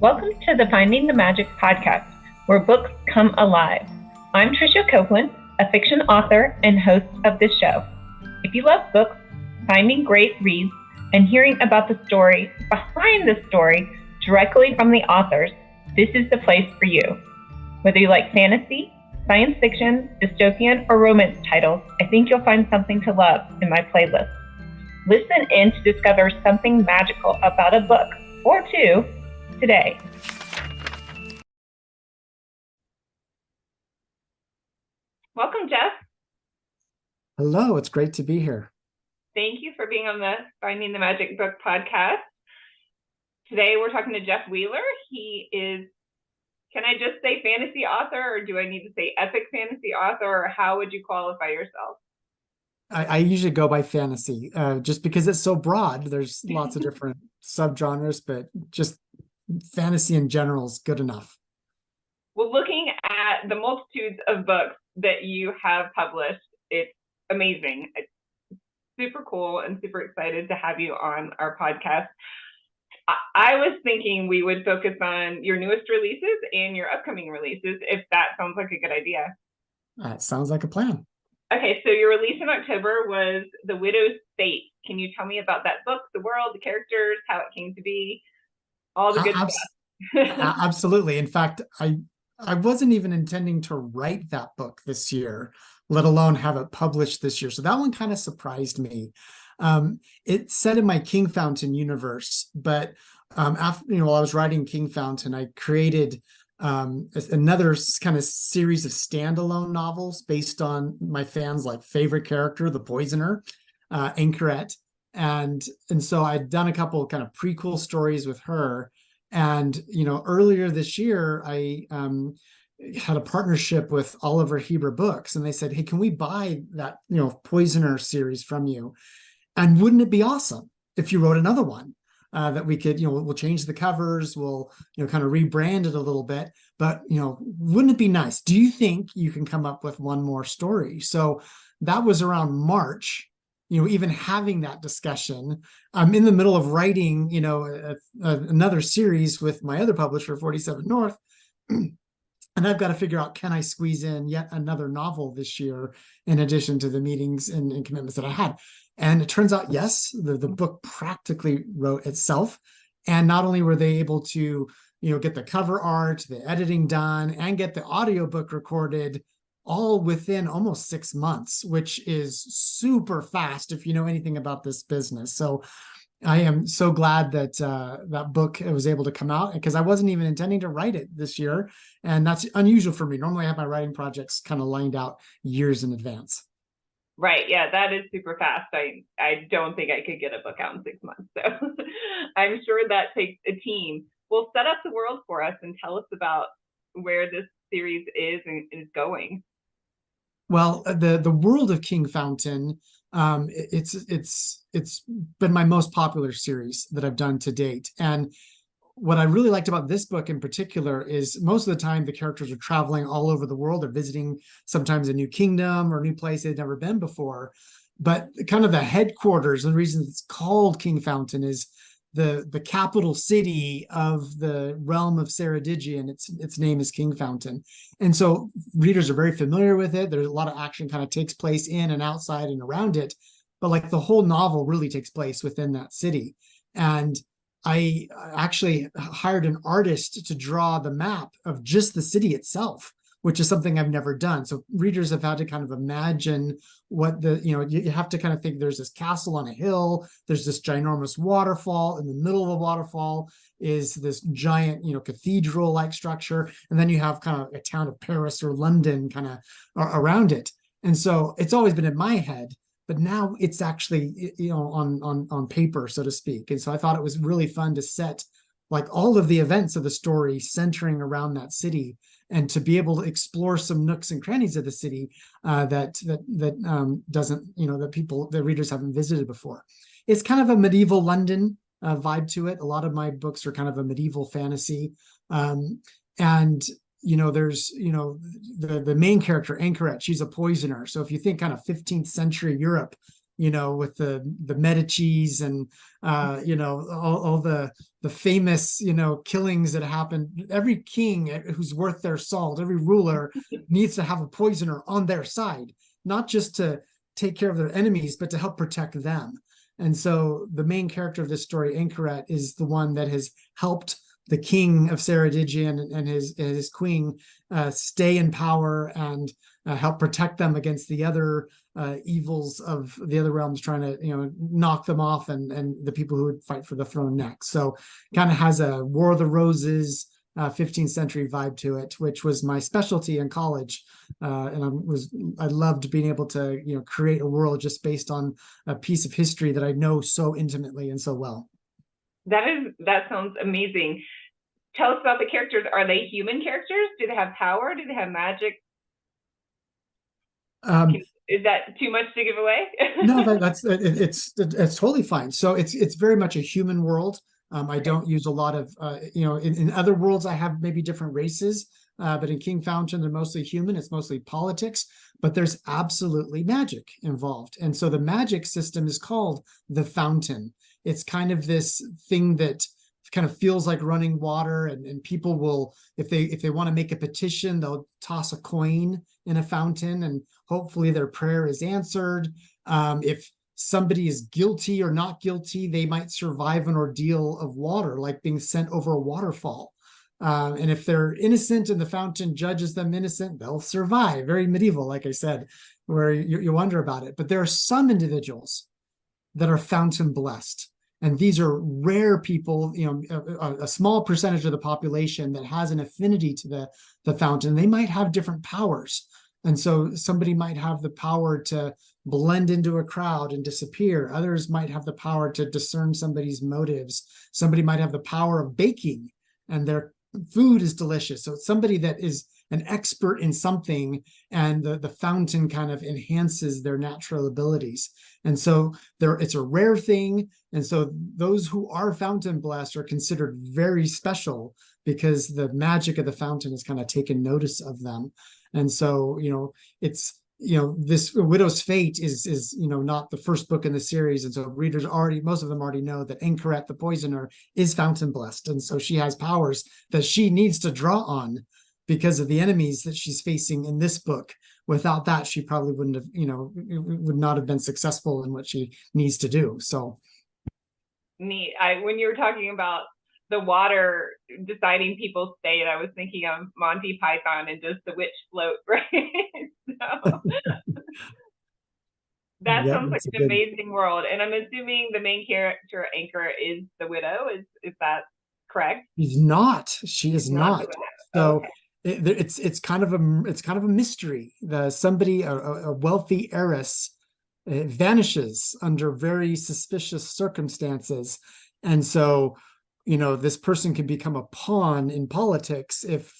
Welcome to the Finding the Magic podcast, where books come alive. I'm Tricia Copeland, a fiction author and host of this show. If you love books, finding great reads, and hearing about the story behind the story directly from the authors, this is the place for you. Whether you like fantasy, science fiction, dystopian, or romance titles, I think you'll find something to love in my playlist. Listen in to discover something magical about a book or two today. Welcome, Jeff. Hello, it's great to be here. Thank you for being on the Finding the Magic Book podcast. Today we're talking to Jeff Wheeler. He is, can I just say fantasy author, or do I need to say epic fantasy author, or how would you qualify yourself? I usually go by fantasy, just because it's so broad. There's lots of different subgenres, but just fantasy in general is good enough. Well, looking at the multitudes of books that you have published, it's amazing. It's super cool and super excited to have you on our podcast. I was thinking we would focus on your newest releases and your upcoming releases, if that sounds like a good idea. That sounds like a plan. Okay, so your release in October was The Widow's Fate. Can you tell me about that book, the world, the characters, how it came to be, all the good stuff? Absolutely. In fact, I wasn't even intending to write that book this year, let alone have it published this year. So that one kind of surprised me. It's set in my King Fountain universe, but after, while I was writing King Fountain, I created another kind of series of standalone novels based on my fans' favorite character, the Poisoner, Anchoret. And so I'd done a couple of kind of prequel stories with her. And, earlier this year, I had a partnership with Oliver Heber Books, and they said, hey, can we buy that, Poisoner series from you? And wouldn't it be awesome if you wrote another one? That we could, we'll change the covers, we'll, kind of rebrand it a little bit, but, wouldn't it be nice? Do you think you can come up with one more story? So that was around March, even having that discussion. I'm in the middle of writing, another series with my other publisher, 47 North. And I've got to figure out, can I squeeze in yet another novel this year in addition to the meetings and commitments that I had? And it turns out, yes, the book practically wrote itself. And not only were they able to, get the cover art, the editing done, and get the audiobook recorded all within almost 6 months, which is super fast if you know anything about this business. So I am so glad that that book was able to come out, because I wasn't even intending to write it this year. And that's unusual for me. Normally I have my writing projects kind of lined out years in advance. Right. Yeah, that is super fast. I don't think I could get a book out in 6 months. So I'm sure that takes a team. Well, set up the world for us and tell us about where this series is and is going. Well, the world of King Fountain, it's been my most popular series that I've done to date. And what I really liked about this book in particular is most of the time the characters are traveling all over the world. They're visiting sometimes a new kingdom or a new place they've never been before. But kind of the headquarters, and the reason it's called King Fountain, is the capital city of the realm of Ceredigion. Its name is King Fountain. And so readers are very familiar with it. There's a lot of action kind of takes place in and outside and around it. But the whole novel really takes place within that city. And I actually hired an artist to draw the map of just the city itself, which is something I've never done. So readers have had to kind of imagine what you have to kind of think there's this castle on a hill, there's this ginormous waterfall, in the middle of the waterfall is this giant, cathedral-like structure. And then you have kind of a town of Paris or London kind of around it. And so it's always been in my head, but now it's actually, on paper, so to speak. And so I thought it was really fun to set all of the events of the story centering around that city, and to be able to explore some nooks and crannies of the city that doesn't, the readers haven't visited before. It's kind of a medieval London vibe to it. A lot of my books are kind of a medieval fantasy. And there's, the main character, Anchoret, she's a poisoner. So if you think kind of 15th century Europe, with the Medicis and all the famous killings that happened. Every king who's worth their salt, every ruler needs to have a poisoner on their side, not just to take care of their enemies, but to help protect them. And so the main character of this story, Anchoret, is the one that has helped the king of Ceredigion and his queen stay in power and help protect them against the other evils of the other realms trying to knock them off, and the people who would fight for the throne next. So kind of has a War of the Roses 15th century vibe to it, which was my specialty in college. And I loved being able to create a world just based on a piece of history that I know so intimately and so well. That sounds amazing. Tell us about the characters. Are they human characters? Do they have power? Do they have magic? Is that too much to give away? No, it's totally fine. So it's very much a human world. I don't use a lot of in other worlds I have maybe different races, but in King Fountain they're mostly human. It's mostly politics, but there's absolutely magic involved. And so the magic system is called the Fountain. It's kind of this thing that kind of feels like running water, and people will, if they want to make a petition, they'll toss a coin in a fountain and hopefully their prayer is answered. If somebody is guilty or not guilty, they might survive an ordeal of water, like being sent over a waterfall. And if they're innocent and the fountain judges them innocent, they'll survive. Very medieval, like I said, where you wonder about it. But there are some individuals that are fountain blessed. And these are rare people, a small percentage of the population that has an affinity to the fountain. They might have different powers. And so somebody might have the power to blend into a crowd and disappear. Others might have the power to discern somebody's motives. Somebody might have the power of baking, and their food is delicious. So it's somebody that is an expert in something, and the fountain kind of enhances their natural abilities. And so it's a rare thing. And so those who are fountain blessed are considered very special because the magic of the fountain has kind of taken notice of them. And so, it's, this Widow's Fate is not the first book in the series. And so readers most of them already know that Anchoret, the poisoner, is fountain blessed. And so she has powers that she needs to draw on because of the enemies that she's facing in this book. Without that, she probably wouldn't have, would not have been successful in what she needs to do. So neat. When you were talking about the water deciding people's fate, I was thinking of Monty Python and just the witch float, right? So that sounds like an amazing world. And I'm assuming the main character, Anchor, is the widow. Is that correct? She's not. She is not. So okay. It's kind of a mystery. A wealthy heiress vanishes under very suspicious circumstances, and so this person can become a pawn in politics if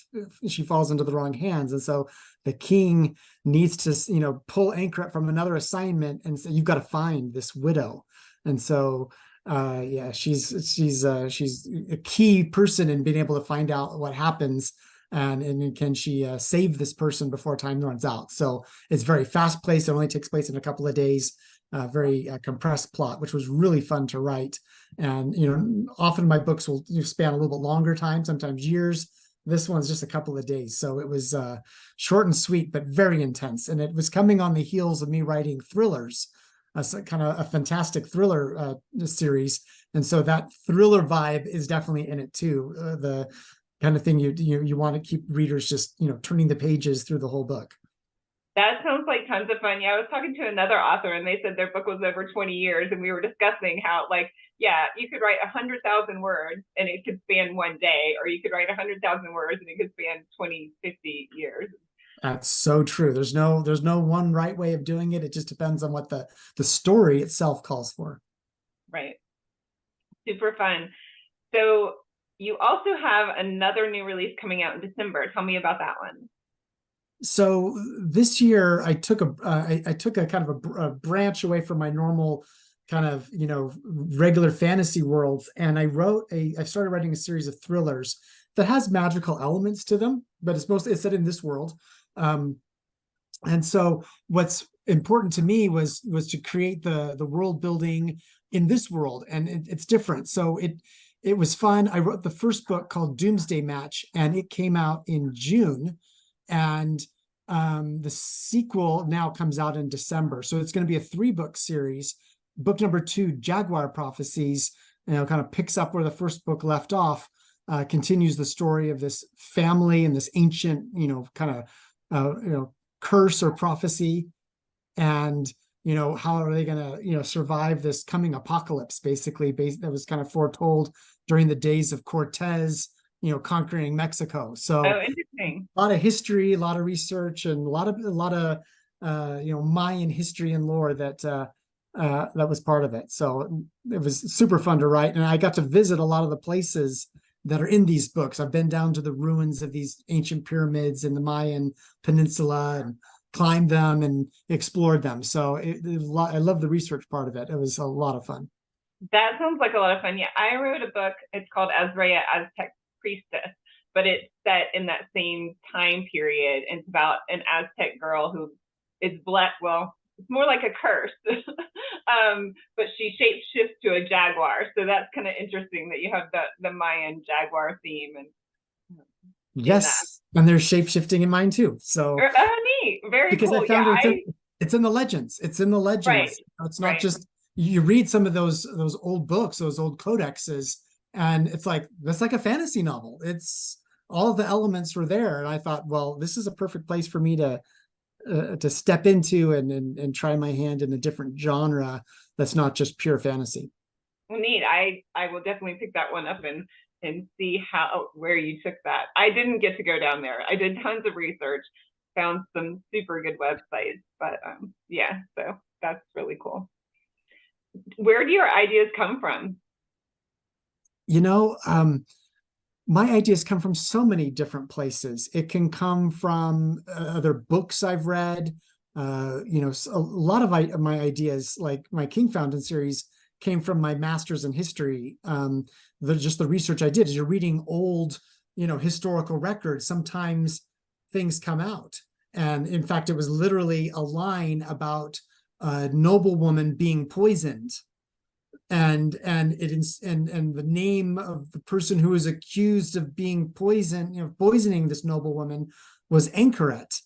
she falls into the wrong hands. And so the king needs to pull Anchoret from another assignment and say, you've got to find this widow. And so she's a key person in being able to find out what happens, and can she save this person before time runs out. So it's very fast paced. It only takes place in a couple of days. Very compressed plot, which was really fun to write. And often my books will span a little bit longer time, sometimes years. This one's just a couple of days, so it was short and sweet, but very intense. And it was coming on the heels of me writing thrillers, kind of a fantastic thriller series. And so that thriller vibe is definitely in it too. The kind of thing you want to keep readers just turning the pages through the whole book. That sounds like tons of fun. Yeah, I was talking to another author and they said their book was over 20 years. And we were discussing how, you could write 100,000 words and it could span one day, or you could write 100,000 words and it could span 20, 50 years. That's so true. There's no one right way of doing it. It just depends on what the story itself calls for. Right. Super fun. So you also have another new release coming out in December. Tell me about that one. So this year I took a kind of a branch away from my normal kind of regular fantasy worlds, and I started writing a series of thrillers that has magical elements to them, but it's set in this world. And so what's important to me was to create the world building in this world, and it's different. So it was fun. I wrote the first book called Doomsday Match, and it came out in June, and the sequel now comes out in December. So it's going to be a 3-book series. Book number 2, Jaguar Prophecies, kind of picks up where the first book left off, continues the story of this family and this ancient, kind of, curse or prophecy. And, how are they going to, survive this coming apocalypse, basically, that was kind of foretold during the days of Cortez, conquering Mexico. So interesting. a lot of history, a lot of research, and a lot of Mayan history and lore that was part of it. So it was super fun to write, and I got to visit a lot of the places that are in these books. I've been down to the ruins of these ancient pyramids in the Mayan peninsula and climbed them and explored them. So I love the research part of it. It was a lot of fun. That sounds like a lot of fun. Yeah, I wrote a book. It's called Azraya, Aztec Priestess, but it's set in that same time period. It's about an Aztec girl who is black. Well, it's more like a curse, but she shapeshifts to a jaguar. So that's kind of interesting that you have the Mayan jaguar theme. And yes, and there's shapeshifting in mine too. So neat, very because cool. I found it's in the legends. It's in the legends. Right. It's not just, you read some of those old books, those old codexes, and it's like, that's like a fantasy novel. It's all of the elements were there, and I thought, well, this is a perfect place for me to step into and try my hand in a different genre that's not just pure fantasy. Well, neat. I will definitely pick that one up and see where you took that. I didn't get to go down there. I did tons of research, found some super good websites, but yeah, so that's really cool. Where do your ideas come from? My ideas come from so many different places. It can come from other books I've read. A lot of my ideas, like my King Fountain series, came from my master's in history. Just the research I did, as you're reading old, historical records, sometimes things come out. And in fact, it was literally a line about a noblewoman being poisoned. And the name of the person who was accused of being poisoning this noblewoman was Anchoret.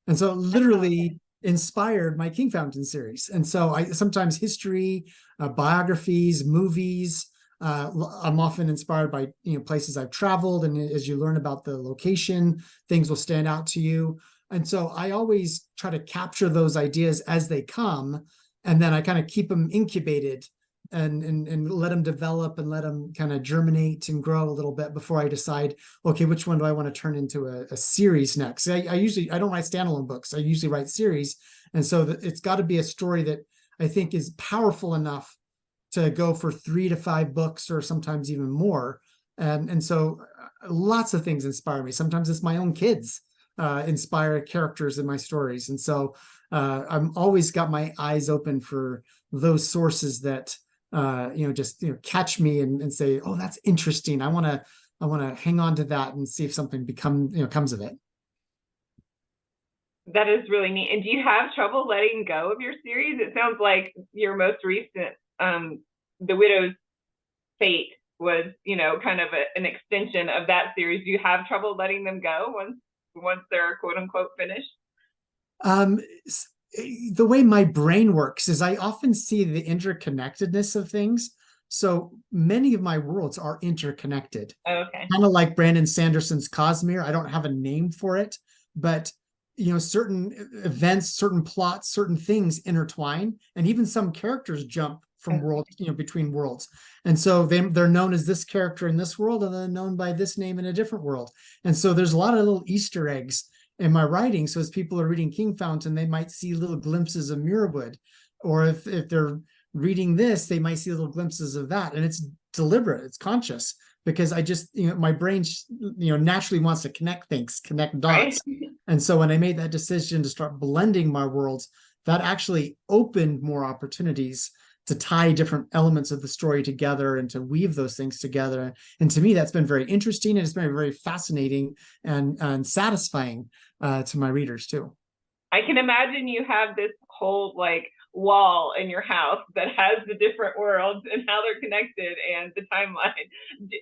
And so it literally inspired my King Fountain series. And so sometimes history, biographies, movies, I'm often inspired by places I've traveled, and as you learn about the location, things will stand out to you. And so I always try to capture those ideas as they come, and then I kind of keep them incubated and let them develop and let them kind of germinate and grow a little bit before I decide, okay, which one do I want to turn into a series next? I don't write standalone books. I usually write series. And so it's got to be a story that I think is powerful enough to go for 3 to 5 books, or sometimes even more. And so lots of things inspire me. Sometimes it's my own kids inspire characters in my stories. And so I'm always got my eyes open for those sources that just catch me and say, oh, that's interesting. I want to hang on to that and see if something comes of it. That is really neat. And do you have trouble letting go of your series? It sounds like your most recent, The Widow's Fate, was kind of an extension of that series. Do you have trouble letting them go once they're quote unquote finished? The way my brain works is I often see the interconnectedness of things. So many of my worlds are interconnected. Okay. Kind of like Brandon Sanderson's Cosmere. I don't have a name for it, but certain events, certain plots, certain things intertwine, and even some characters jump from worlds, between worlds. And so they're known as this character in this world, and then known by this name in a different world. And so there's a lot of little Easter eggs in my writing. So as people are reading King Fountain, they might see little glimpses of Muirwood, or if they're reading this, they might see little glimpses of that. And it's deliberate, it's conscious, because I just, my brain, naturally wants to connect things, connect dots. Right. And so when I made that decision to start blending my worlds, that actually opened more opportunities to tie different elements of the story together and to weave those things together. And to me, that's been very interesting, and it's been very fascinating and satisfying to my readers too. I can imagine you have this whole like wall in your house that has the different worlds and how they're connected and the timeline.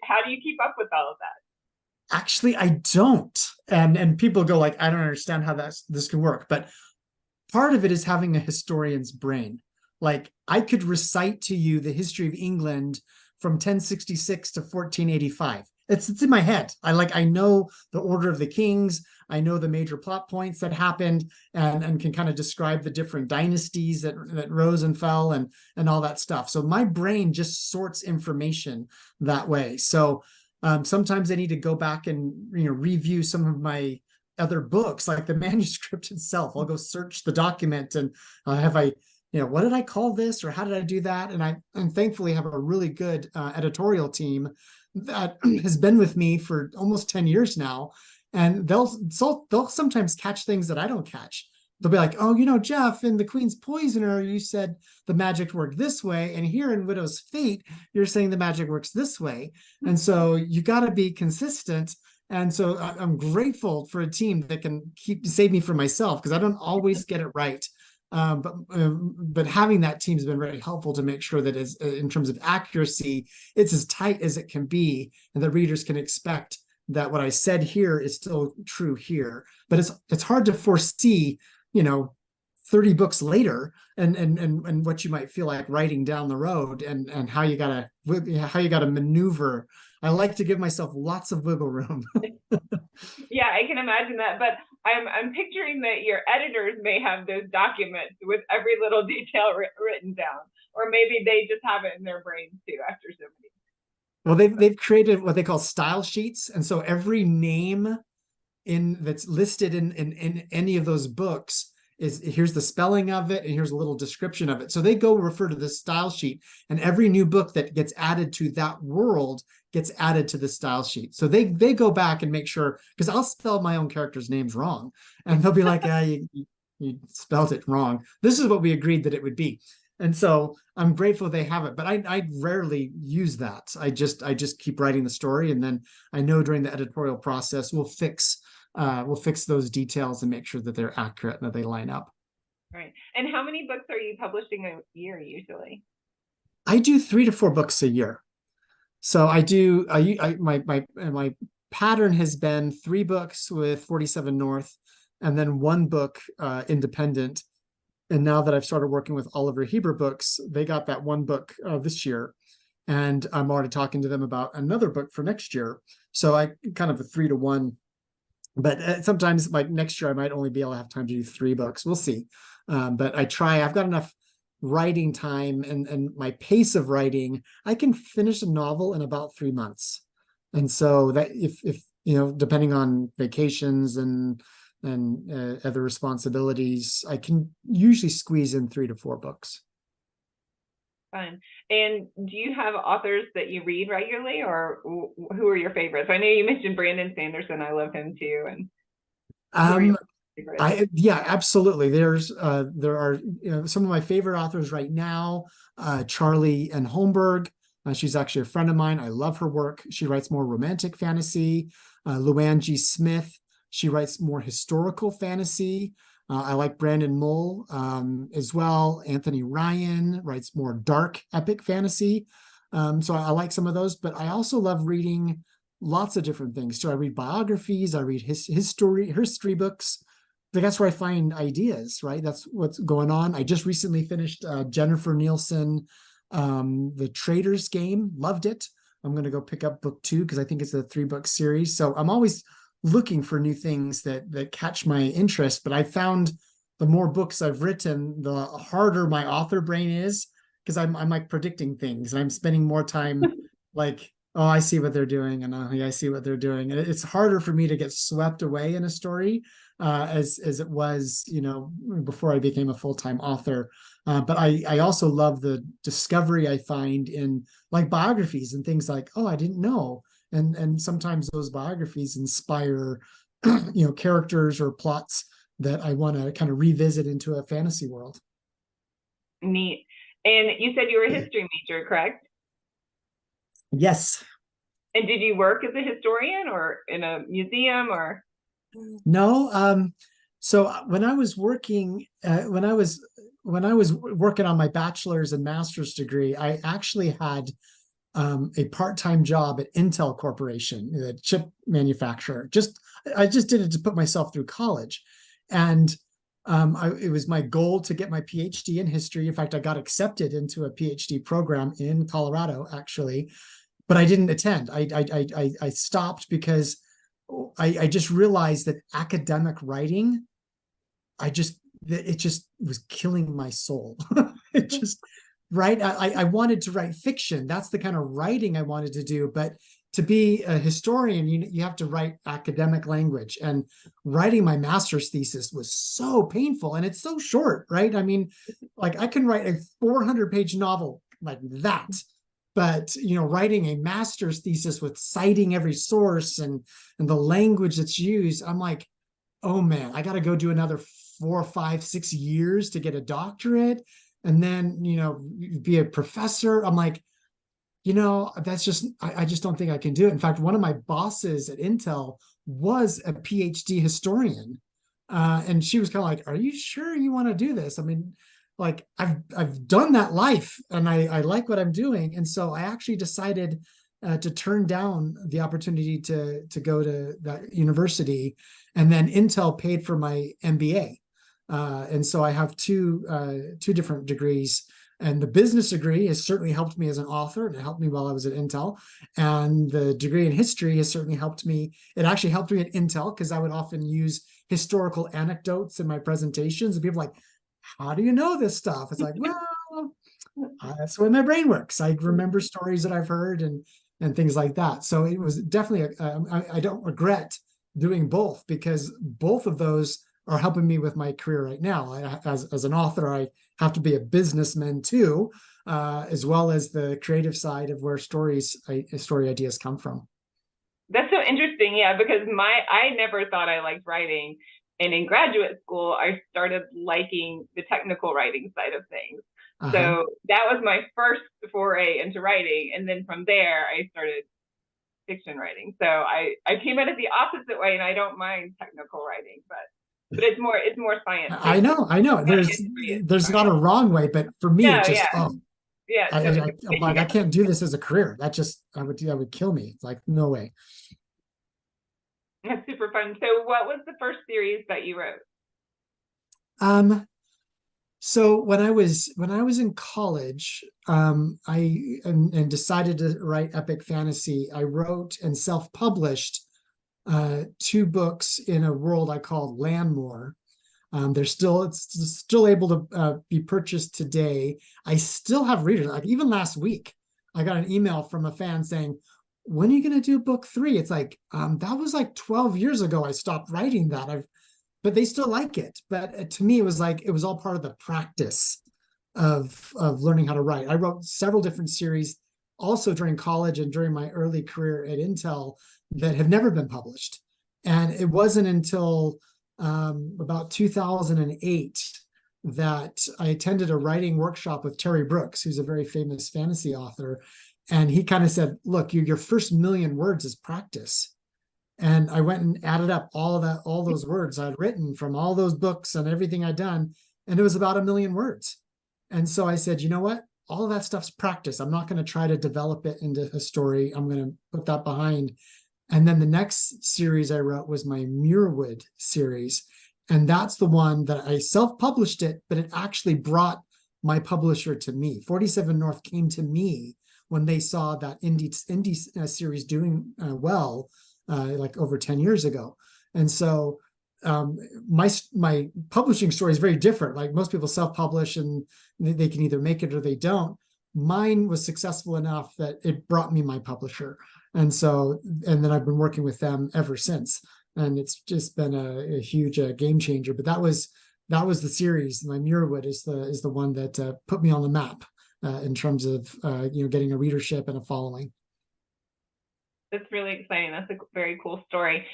How do you keep up with all of that? Actually, I don't. And people go like, I don't understand how this can work. But part of it is having a historian's brain. Like I could recite to you the history of England from 1066 to 1485. It's in my head. I know the order of the kings. I know the major plot points that happened, and can kind of describe the different dynasties that rose and fell, and all that stuff. So my brain just sorts information that way. So sometimes I need to go back and review some of my other books, like the manuscript itself. I'll go search the document and what did I call this, or how did I do that? And thankfully have a really good editorial team that has been with me for almost 10 years now. And they'll sometimes catch things that I don't catch. They'll be like, oh, Jeff, in The Queen's Poisoner, you said the magic worked this way. And here in Widow's Fate, you're saying the magic works this way. And so you got to be consistent. And so I'm grateful for a team that can save me from myself, because I don't always get it right. But having that team has been very helpful to make sure that in terms of accuracy, it's as tight as it can be, and the readers can expect that what I said here is still true here. But it's hard to foresee, 30 books later, and what you might feel like writing down the road, and how you gotta maneuver. I like to give myself lots of wiggle room. Yeah, I can imagine that. But I'm picturing that your editors may have those documents with every little detail written down, or maybe they just have it in their brains too after so many. Well, they've created what they call style sheets, and so every name that's listed in any of those books here's the spelling of it, and here's a little description of it. So they go refer to this style sheet, and every new book that gets added to that world gets added to the style sheet. So they go back and make sure, because I'll spell my own characters' names wrong, and they'll be like, you spelled it wrong. This is what we agreed that it would be. And so I'm grateful they have it, but I rarely use that. I just keep writing the story, and then I know during the editorial process we'll fix those details and make sure that they're accurate and that they line up. Right. And how many books are you publishing a year usually? I do 3 to 4 books a year. So my pattern has been 3 books with 47 North, and then 1 book independent. And now that I've started working with Oliver Heber Books, they got that 1 book this year, and I'm already talking to them about another book for next year. So I kind of a 3 to 1. But sometimes, like next year, I might only be able to have time to do 3 books. We'll see. But I've got enough writing time and my pace of writing. I can finish a novel in about 3 months. And so that if depending on vacations and other responsibilities, I can usually squeeze in 3 to 4 books. Fun. And do you have authors that you read regularly, or who are your favorites? I know you mentioned Brandon Sanderson. I love him too. And yeah, absolutely. There are some of my favorite authors right now. Charlie N. Holmberg. She's actually a friend of mine. I love her work. She writes more romantic fantasy. Luann G. Smith. She writes more historical fantasy. I like Brandon Mull as well. Anthony Ryan writes more dark epic fantasy. So I like some of those, but I also love reading lots of different things. So I read biographies, I read history books. That's where I find ideas, right? That's what's going on. I just recently finished Jennifer Nielsen, The Trader's Game. Loved it. I'm going to go pick up book 2 because I think it's a 3-book series. So I'm always looking for new things that catch my interest. But I found the more books I've written, the harder my author brain is, because I'm like predicting things, and I'm spending more time like, oh, I see what they're doing, and I see what they're doing. And it's harder for me to get swept away in a story as it was, before I became a full-time author. But I also love the discovery I find in like biographies and things like, oh, I didn't know. And sometimes those biographies inspire, characters or plots that I want to kind of revisit into a fantasy world. Neat. And you said you were a history major, correct? Yes. And did you work as a historian or in a museum or? No. So when I was working, when I was when I was working on my bachelor's and master's degree, I actually had a part-time job at Intel Corporation, the chip manufacturer. I just did it to put myself through college, and it was my goal to get my PhD in history. In fact, I got accepted into a PhD program in Colorado, actually, but I didn't attend. I stopped because I just realized that academic writing, it just was killing my soul. It just right. I wanted to write fiction. That's the kind of writing I wanted to do. But to be a historian, you have to write academic language. And writing my master's thesis was so painful, and it's so short, right? I mean, like I can write a 400-page novel like that. But writing a master's thesis with citing every source and the language that's used, I'm like, oh man, I got to go do another 4, 5, 6 years to get a doctorate, and then be a professor. I'm like, that's just I just don't think I can do it. In fact, one of my bosses at Intel was a PhD historian, and she was kind of like, "Are you sure you want to do this?" I mean, like I've done that life, and I like what I'm doing, and so I actually decided to turn down the opportunity to go to that university, and then Intel paid for my MBA, and so I have two different degrees. And the business degree has certainly helped me as an author, and it helped me while I was at Intel. And the degree in history has certainly helped me. It actually helped me at Intel because I would often use historical anecdotes in my presentations, and people are like, how do you know this stuff? It's like, well, that's the way my brain works. I remember stories that I've heard and things like that. So it was definitely, I don't regret doing both, because both of those are helping me with my career right now. As an author, I have to be a businessman too, as well as the creative side of where story ideas come from. That's so interesting. Yeah, because I never thought I liked writing. And in graduate school, I started liking the technical writing side of things. Uh-huh. So that was my first foray into writing. And then from there, I started fiction writing. So I came at it the opposite way, and I don't mind technical writing, but it's more science. I know. There's not a wrong way, but for me, it just I'm like, I can't do this as a career. That would kill me. It's like, no way. That's super fun. So what was the first series that you wrote? So when I was in college, I decided to write epic fantasy. I wrote and self-published 2 books in a world I called Landmore. It's still able to be purchased today. I still have readers. Like even last week, I got an email from a fan saying, "When are you going to do book 3?" It's like, that was like 12 years ago. I stopped writing that. But they still like it. But to me, it was like it was all part of the practice of learning how to write. I wrote several different series also during college and during my early career at Intel that have never been published. And it wasn't until about 2008 that I attended a writing workshop with Terry Brooks, who's a very famous fantasy author. And he kind of said, look, your first 1,000,000 words is practice. And I went and added up all those words I'd written from all those books and everything I'd done. And it was about 1,000,000 words. And so I said, you know what? All of that stuff's practice. I'm not going to try to develop it into a story. I'm going to put that behind. And then the next series I wrote was my Muirwood series. And that's the one that I self-published it, but it actually brought my publisher to me. 47 North came to me when they saw that indie series doing well, like over 10 years ago. And so my publishing story is very different. Like most people self-publish and they can either make it or they don't. Mine was successful enough that it brought me my publisher. And then I've been working with them ever since. And it's just been a huge game changer. But that was the series. My Muirwood is the one that put me on the map in terms of getting a readership and a following. That's really exciting. That's a very cool story.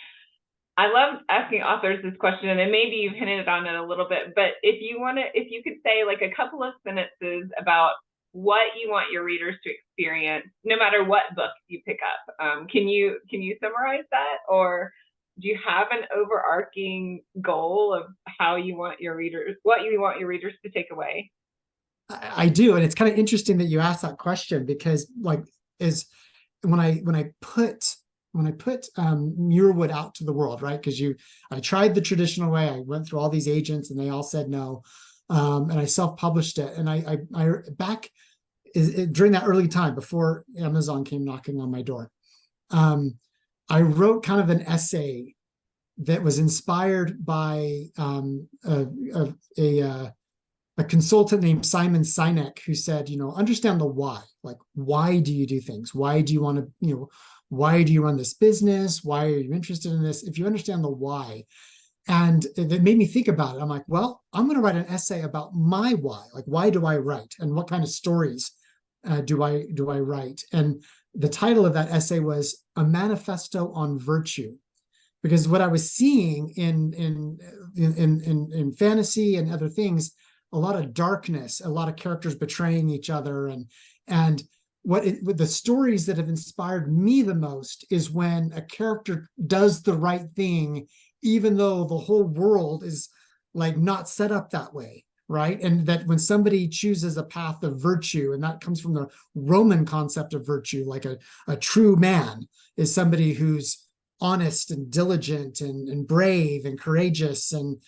I love asking authors this question, and maybe you've hinted on it a little bit, but if you could say like a couple of sentences about what you want your readers to experience, no matter what book you pick up, can you summarize that? Or do you have an overarching goal of how you want your readers, what you want your readers to take away? I do, and it's kind of interesting that you asked that question, because like is when I put Muirwood out to the world, right? Because I tried the traditional way. I went through all these agents, and they all said no, and I self-published it. And I back during that early time before Amazon came knocking on my door, I wrote kind of an essay that was inspired by a consultant named Simon Sinek, who said, understand the why. Like, why do you do things? Why do you want to, why do you run this business? Why are you interested in this? If you understand the why. And it made me think about it. I'm like, well, I'm going to write an essay about my why. Like, why do I write? And what kind of stories do I write? And the title of that essay was A Manifesto on Virtue. Because what I was seeing in fantasy and other things, a lot of darkness, a lot of characters betraying each other, and what the stories that have inspired me the most is when a character does the right thing, even though the whole world is like not set up that way, right? And that when somebody chooses a path of virtue, and that comes from the Roman concept of virtue, like a true man is somebody who's honest and diligent and brave and courageous and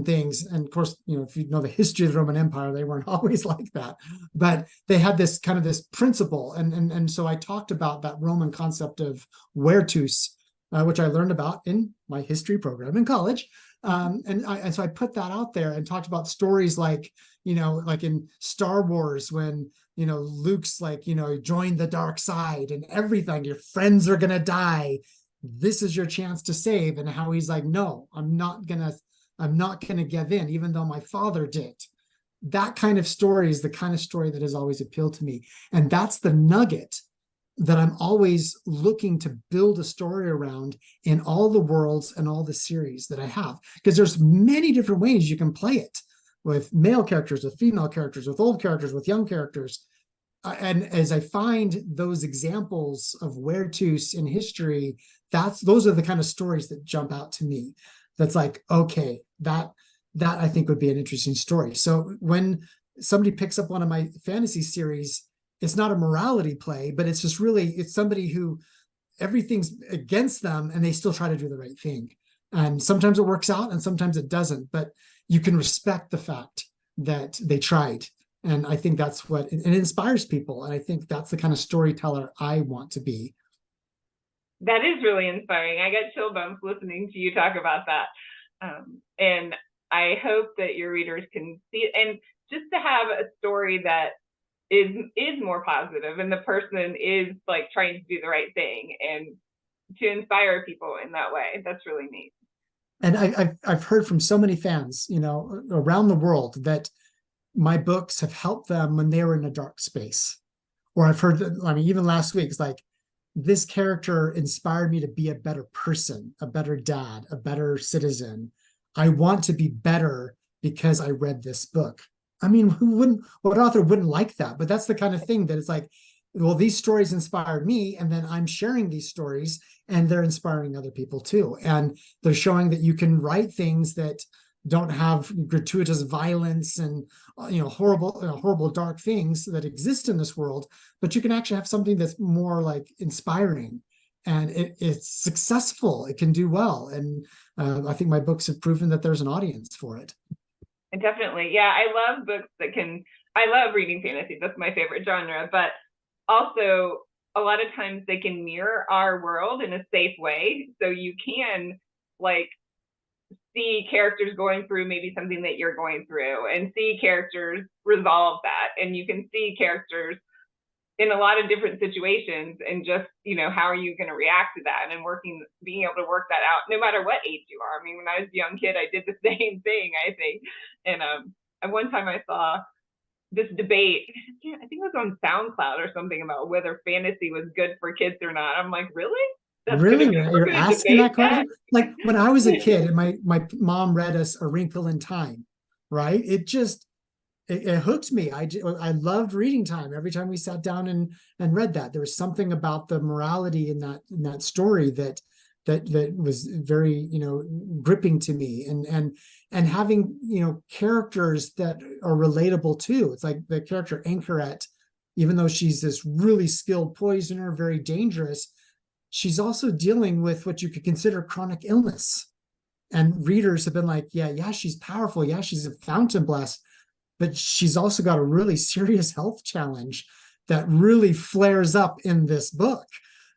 things. And of course, if you know the history of the Roman Empire, they weren't always like that, but they had this kind of this principle. And so I talked about that Roman concept of virtus, which I learned about in my history program in college. And so I put that out there and talked about stories like, like in Star Wars, when Luke's like, join the dark side and everything, your friends are gonna die, this is your chance to save, and how he's like, no, I'm not gonna give in, even though my father did. That kind of story is the kind of story that has always appealed to me, and that's the nugget that I'm always looking to build a story around in all the worlds and all the series that I have, because there's many different ways you can play it, with male characters, with female characters, with old characters, with young characters. And as I find those examples of virtus in history, those are the kind of stories that jump out to me. That's like, okay, that I think would be an interesting story. So when somebody picks up one of my fantasy series, it's not a morality play, but it's just really, it's somebody who everything's against them and they still try to do the right thing. And sometimes it works out and sometimes it doesn't, but you can respect the fact that they tried. And I think that's what it inspires people. And I think that's the kind of storyteller I want to be. That is really inspiring. I get chill bumps listening to you talk about that. And I hope that your readers can see, and just to have a story that is more positive, and the person is like trying to do the right thing, and to inspire people in that way. That's really neat. And I've heard from so many fans, around the world, that my books have helped them when they were in a dark space. Or I've heard that, even last week, it's like, this character inspired me to be a better person, a better dad, a better citizen. I want to be better because I read this book. What author wouldn't like that? But that's the kind of thing that it's like, well, these stories inspired me, and then I'm sharing these stories, and they're inspiring other people too. And they're showing that you can write things that don't have gratuitous violence and horrible dark things that exist in this world, but you can actually have something that's more like inspiring, and it's successful. It can do well, and I think my books have proven that there's an audience for it. And definitely, yeah, I love books that can. I love reading fantasy. That's my favorite genre, but also a lot of times they can mirror our world in a safe way, so you can like see characters going through maybe something that you're going through, and see characters resolve that, and you can see characters in a lot of different situations, and just how are you going to react to that, and being able to work that out no matter what age you are. When I was a young kid, I did the same thing, I think. And at one time I saw this debate, I think it was on SoundCloud or something, about whether fantasy was good for kids or not. I'm like, really? Really? You're asking that question? Like, when I was a kid and my mom read us A Wrinkle in Time, right? It hooked me. I loved reading time. Every time we sat down and read that, there was something about the morality in that story that that was very, gripping to me, and having, characters that are relatable too. It's like the character Anchoret, even though she's this really skilled poisoner, very dangerous, she's also dealing with what you could consider chronic illness. And readers have been like, yeah, she's powerful. Yeah, she's a fountain blessed, but she's also got a really serious health challenge that really flares up in this book,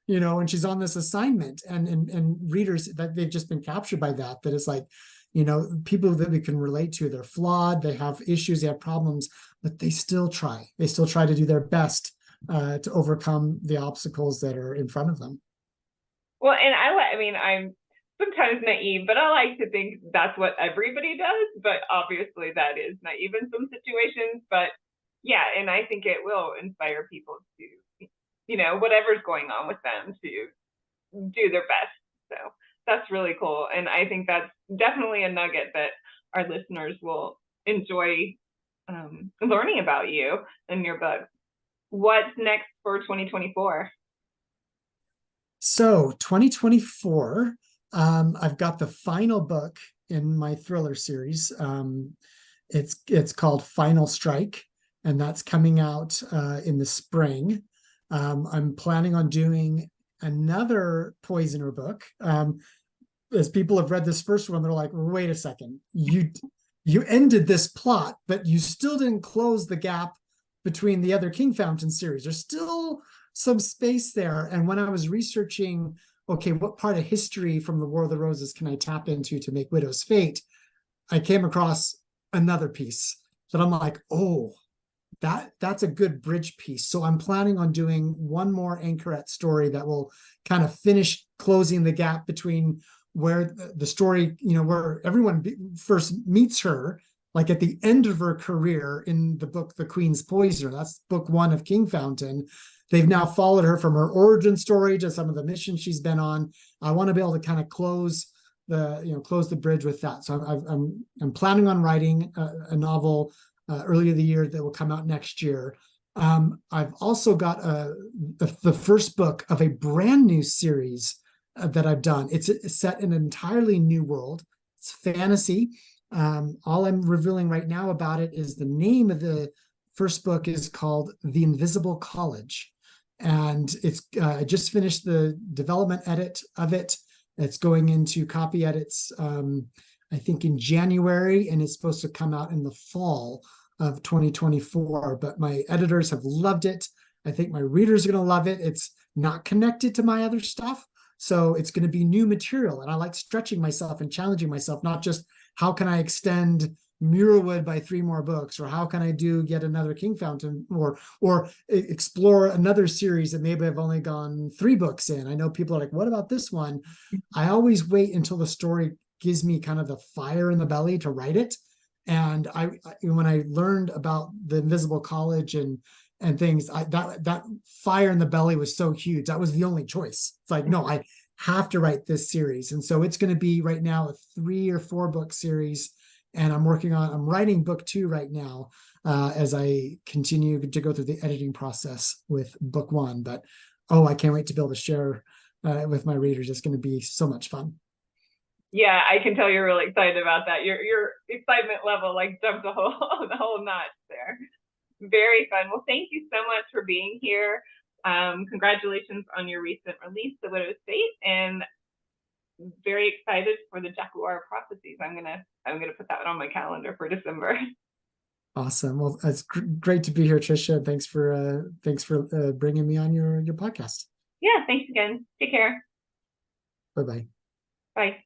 and she's on this assignment, and readers, that they've just been captured by that it's like, people that we can relate to, they're flawed, they have issues, they have problems, but they still try to do their best to overcome the obstacles that are in front of them. Well, and I'm sometimes naive, but I like to think that's what everybody does. But obviously that is naive in some situations. But yeah, and I think it will inspire people to, whatever's going on with them, to do their best. So that's really cool. And I think that's definitely a nugget that our listeners will enjoy learning about you and your book. What's next for 2024? So 2024, I've got the final book in my thriller series. It's called Final Strike, and that's coming out in the spring. I'm planning on doing another poisoner book. As people have read this first one, they're like, wait a second, you ended this plot, but you still didn't close the gap between the other King Fountain series. There's still some space there. And when I was researching, okay, what part of history from the War of the Roses can I tap into to make Widow's Fate, I came across another piece that I'm like, oh, that's a good bridge piece. So I'm planning on doing one more Anchoret story that will kind of finish closing the gap between where the story, where everyone first meets her, like at the end of her career in the book, The Queen's Poisoner. That's book 1 of King Fountain. They've now followed her from her origin story to some of the missions she's been on. I want to be able to kind of close the bridge with that. So I'm planning on writing a novel early in the year that will come out next year. I've also got the first book of a brand new series that I've done. It's set in an entirely new world. It's fantasy. All I'm revealing right now about it is the name of the first book is called The Invisible College. And it's I just finished the development edit of it. It's going into copy edits, I think in January, and it's supposed to come out in the fall of 2024. But my editors have loved it. I think my readers are going to love it. It's not connected to my other stuff, so it's going to be new material. And I like stretching myself and challenging myself, not just how can I extend Muirwood by 3 more books, or how can I do yet another King Fountain, or explore another series that maybe I've only gone 3 books in. I know people are like, what about this one? I always wait until the story gives me kind of the fire in the belly to write it. And when I learned about the Invisible College and things, that fire in the belly was so huge. That was the only choice. It's like, no, I have to write this series. And so it's going to be right now a 3 or 4 book series. And I'm writing book 2 right now as I continue to go through the editing process with book 1. But, I can't wait to be able to share with my readers. It's going to be so much fun. Yeah, I can tell you're really excited about that. Your excitement level like jumped the whole notch there. Very fun. Well, thank you so much for being here. Congratulations on your recent release, The Widow's Fate, and very excited for the Jaguar Prophecies. I'm gonna put that on my calendar for December. Awesome. Well, it's great to be here, Tricia. Thanks for bringing me on your podcast. Yeah, thanks again. Take care. Bye-bye. Bye.